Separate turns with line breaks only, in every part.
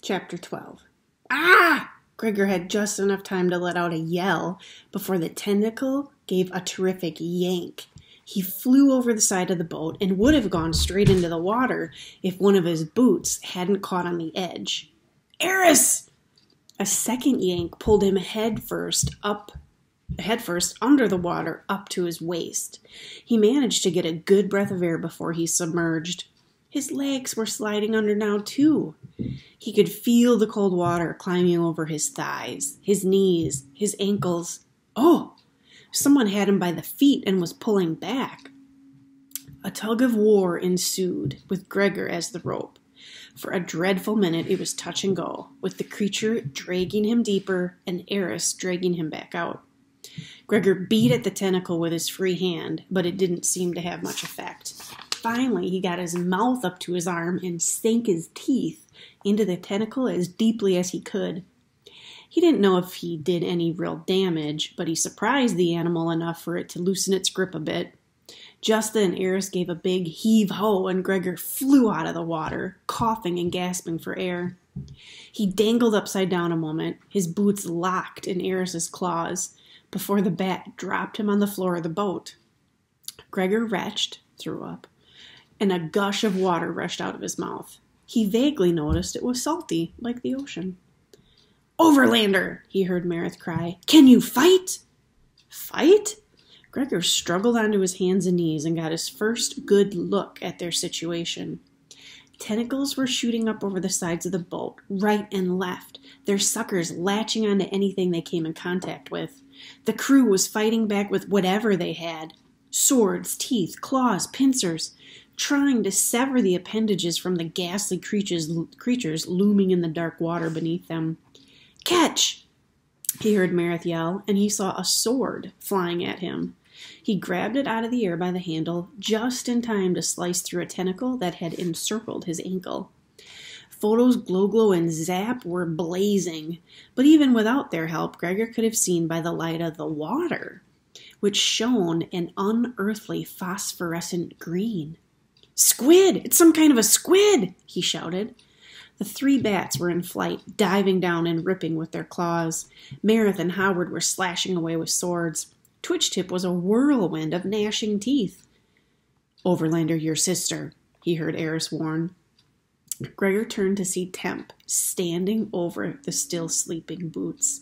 Chapter 12. Ah! Gregor had just enough time to let out a yell before the tentacle gave a terrific yank. He flew over the side of the boat and would have gone straight into the water if one of his boots hadn't caught on the edge. Eris! A second yank pulled him headfirst under the water up to his waist. He managed to get a good breath of air before he submerged. His legs were sliding under now, too. He could feel the cold water climbing over his thighs, his knees, his ankles. Oh! Someone had him by the feet and was pulling back. A tug of war ensued, with Gregor as the rope. For a dreadful minute it was touch and go, with the creature dragging him deeper and Eris dragging him back out. Gregor beat at the tentacle with his free hand, but it didn't seem to have much effect. Finally, he got his mouth up to his arm and sank his teeth into the tentacle as deeply as he could. He didn't know if he did any real damage, but he surprised the animal enough for it to loosen its grip a bit. Just then, Eris gave a big heave-ho, and Gregor flew out of the water, coughing and gasping for air. He dangled upside down a moment, his boots locked in Eris's claws, before the bat dropped him on the floor of the boat. Gregor retched, threw up, and a gush of water rushed out of his mouth. He vaguely noticed it was salty, like the ocean. "Overlander!" he heard Meredith cry. "Can you fight?" Fight? Gregor struggled onto his hands and knees and got his first good look at their situation. Tentacles were shooting up over the sides of the boat, right and left, their suckers latching onto anything they came in contact with. The crew was fighting back with whatever they had. Swords, teeth, claws, pincers, trying to sever the appendages from the ghastly creatures looming in the dark water beneath them. "Catch!" he heard Meredith yell, and he saw a sword flying at him. He grabbed it out of the air by the handle, just in time to slice through a tentacle that had encircled his ankle. Photo's Glow and Zap were blazing, but even without their help, Gregor could have seen by the light of the water, which shone an unearthly phosphorescent green. "Squid! It's some kind of a squid!" he shouted. The three bats were in flight, diving down and ripping with their claws. Meredith and Howard were slashing away with swords. Twitch-Tip was a whirlwind of gnashing teeth. "Overlander, your sister," he heard Eris warn. Gregor turned to see Temp standing over the still sleeping boots.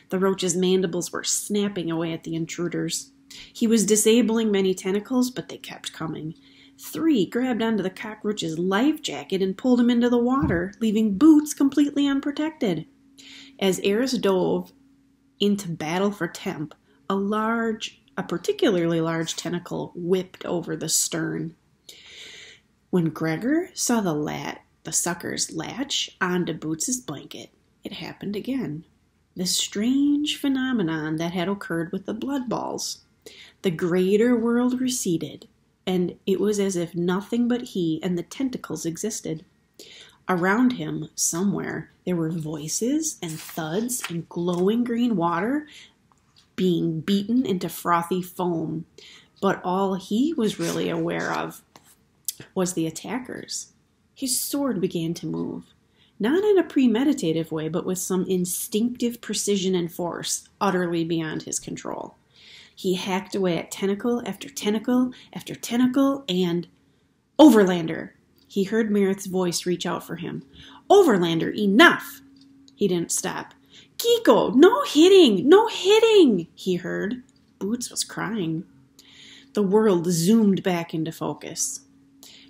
The roach's mandibles were snapping away at the intruders. He was disabling many tentacles, but they kept coming. 3 grabbed onto the cockroach's life jacket and pulled him into the water, leaving Boots completely unprotected. As Eris dove into battle for Temp, a particularly large tentacle whipped over the stern. When Gregor saw the suckers latch onto Boots's blanket, it happened again. The strange phenomenon that had occurred with the blood balls. The greater world receded, and it was as if nothing but he and the tentacles existed. Around him, somewhere, there were voices and thuds and glowing green water being beaten into frothy foam. But all he was really aware of was the attackers. His sword began to move, not in a premeditative way, but with some instinctive precision and force utterly beyond his control. He hacked away at tentacle after tentacle after tentacle, and "Overlander!" He heard Meredith's voice reach out for him. "Overlander, enough!" He didn't stop. "Kiko, no hitting! No hitting!" he heard. Boots was crying. The world zoomed back into focus.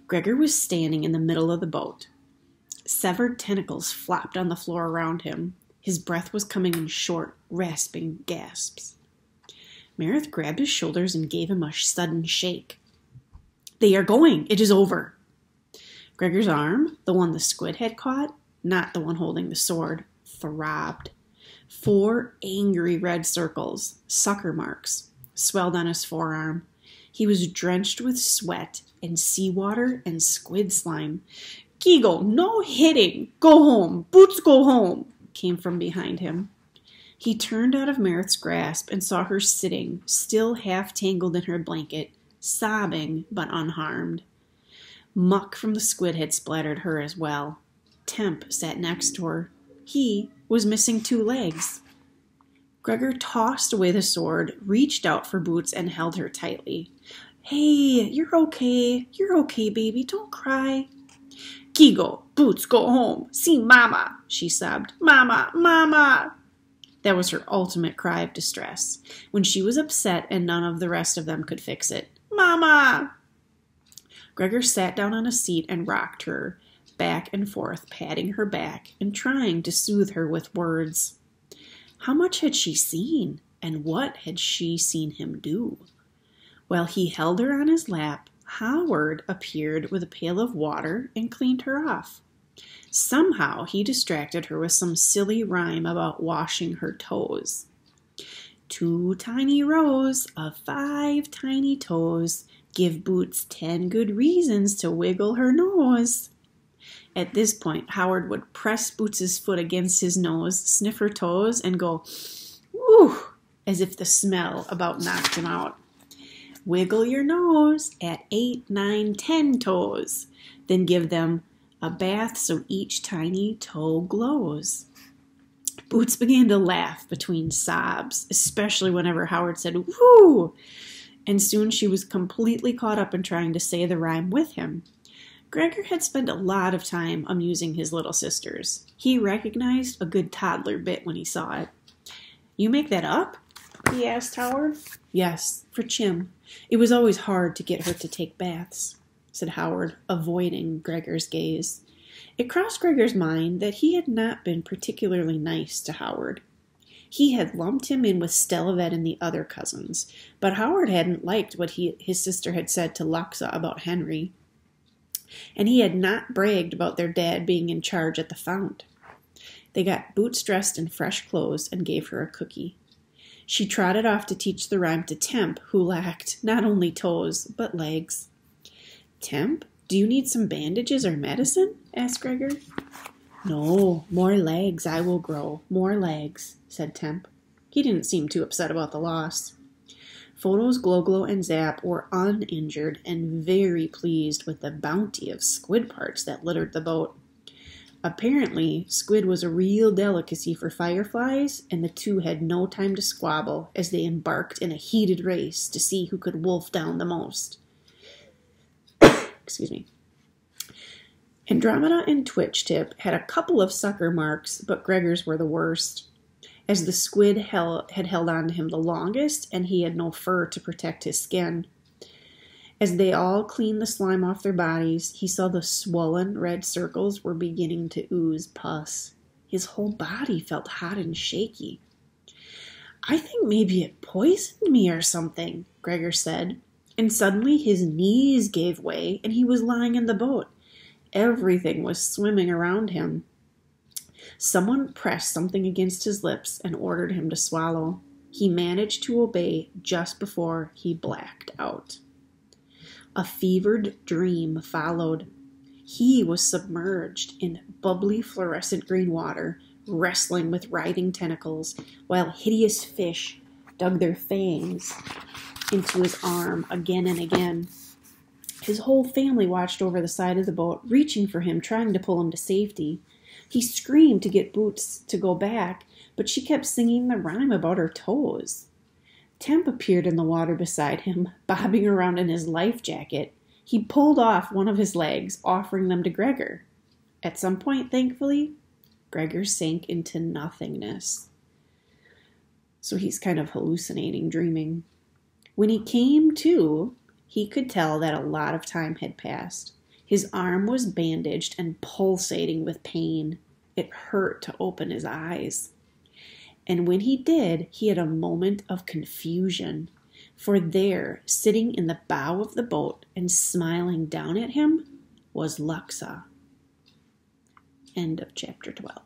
Gregor was standing in the middle of the boat. Severed tentacles flopped on the floor around him. His breath was coming in short, rasping gasps. Meredith grabbed his shoulders and gave him a sudden shake. "They are going! It is over!" Gregor's arm, the one the squid had caught, not the one holding the sword, throbbed. 4 angry red circles, sucker marks, swelled on his forearm. He was drenched with sweat and seawater and squid slime. "Kegel, no hitting! Go home! Boots, go home!" came from behind him. He turned out of Meredith's grasp and saw her sitting, still half tangled in her blanket, sobbing but unharmed. Muck from the squid had splattered her as well. Temp sat next to her. He was missing 2 legs. Gregor tossed away the sword, reached out for Boots, and held her tightly. Hey, you're okay. You're okay, baby. Don't cry. Kigo, Boots, go home. See Mama, she sobbed. Mama, Mama. That was her ultimate cry of distress, when she was upset and none of the rest of them could fix it. Mama! Gregor sat down on a seat and rocked her back and forth, patting her back and trying to soothe her with words. How much had she seen, and what had she seen him do? While he held her on his lap, Howard appeared with a pail of water and cleaned her off. Somehow he distracted her with some silly rhyme about washing her toes. 2 tiny rows of 5 tiny toes give Boots 10 good reasons to wiggle her nose. At this point, Howard would press Boots's foot against his nose, sniff her toes, and go, woo, as if the smell about knocked him out. Wiggle your nose at 8, 9, 10 toes. Then give them a bath so each tiny toe glows. Boots began to laugh between sobs, especially whenever Howard said, woo! And soon she was completely caught up in trying to say the rhyme with him. Gregor had spent a lot of time amusing his little sisters. He recognized a good toddler bit when he saw it. You make that up? He asked Howard. Yes, for Chim. It was always hard to get her to take baths, said Howard, avoiding Gregor's gaze. It crossed Gregor's mind that he had not been particularly nice to Howard. He had lumped him in with Stellavet and the other cousins, but Howard hadn't liked what his sister had said to Luxa about Henry, and he had not bragged about their dad being in charge at the fount. They got Boots dressed in fresh clothes and gave her a cookie. She trotted off to teach the rhyme to Temp, who lacked not only toes, but legs. Temp, do you need some bandages or medicine? Asked Gregor. No, more legs I will grow, more legs, said Temp. He didn't seem too upset about the loss. Photos, Gloglo, and Zap were uninjured and very pleased with the bounty of squid parts that littered the boat. Apparently, squid was a real delicacy for fireflies, and the 2 had no time to squabble as they embarked in a heated race to see who could wolf down the most. Excuse me. Andromeda and Twitch Tip had a couple of sucker marks, but Gregor's were the worst, as the squid had held on to him the longest, and he had no fur to protect his skin. As they all cleaned the slime off their bodies, he saw the swollen red circles were beginning to ooze pus. His whole body felt hot and shaky. I think maybe it poisoned me or something, Gregor said, and suddenly his knees gave way and he was lying in the boat. Everything was swimming around him. Someone pressed something against his lips and ordered him to swallow. He managed to obey just before he blacked out. A fevered dream followed. He was submerged in bubbly fluorescent green water, wrestling with writhing tentacles, while hideous fish dug their fangs into his arm again and again. His whole family watched over the side of the boat, reaching for him, trying to pull him to safety. He screamed to get Boots to go back, but she kept singing the rhyme about her toes. Temp appeared in the water beside him, bobbing around in his life jacket. He pulled off one of his legs, offering them to Gregor. At some point, thankfully, Gregor sank into nothingness. So he's kind of hallucinating, dreaming. When he came to, he could tell that a lot of time had passed. His arm was bandaged and pulsating with pain. It hurt to open his eyes. And when he did, he had a moment of confusion. For there, sitting in the bow of the boat and smiling down at him, was Luxa. End of chapter 12.